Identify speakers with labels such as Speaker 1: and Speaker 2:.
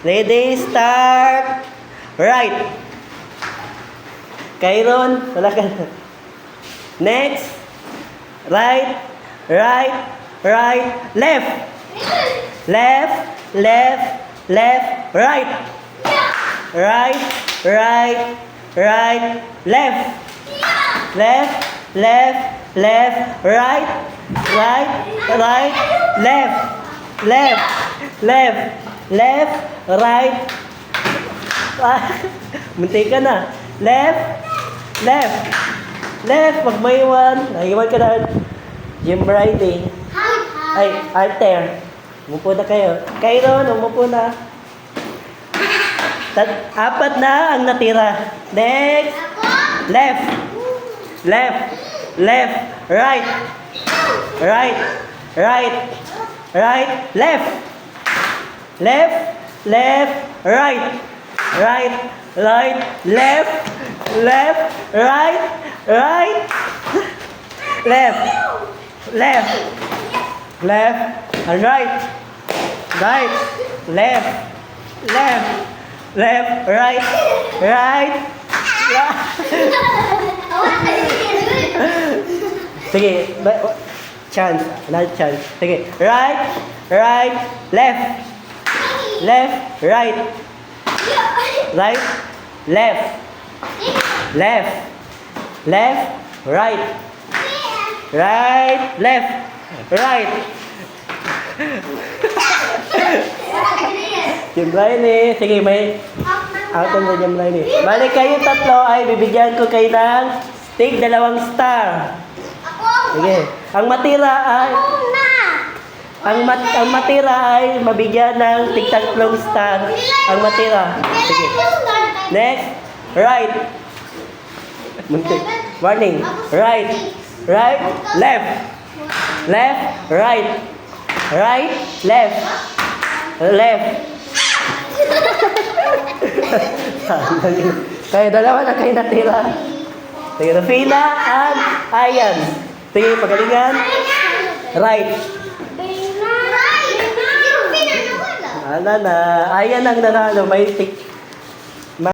Speaker 1: Ready, start. Right. Kairon, wala ka na. Next. Right, right, right, left. Left, left, left, right. Right, right, right, left. Left, left, left, right. Right, right, left. Left, left, left, right. Munti ka na. Left, left, left. Pag may iwan, naiwan ka na. Jim Brady. Ay, Alter. Umupo na kayo. Kairon, umupo na. Apat na ang natira. Next. Left. Left. Left. Right. Right. Right. Right. Left. Left. Left. Right. Right. Right. Left. Left. Right. Right. Left. Left. Left. And right. Right. Left. Left. Left. Right. Right. Sige. Chance. Another chance. Sige. Right. Right. Left. Left. Right. Right. Left. Left. Left. Right. Right. Left. Right. Jim Riley. Sige, may out na Jim Riley. Balik kayo tatlo ay bibigyan ko kayo ng tig 2 star. Sige. Ang matira ay mabigyan ng tig 3 star. Ang matira. Sige. Next. Right. Muntik. Warning. Right. Right. Left. Left. Right. Right. Left. Left. Kaya dalawa na kayo natira. Sige, Rafina and Ayan. Sige, pagalingan. Right. Ayan ang nanalo. May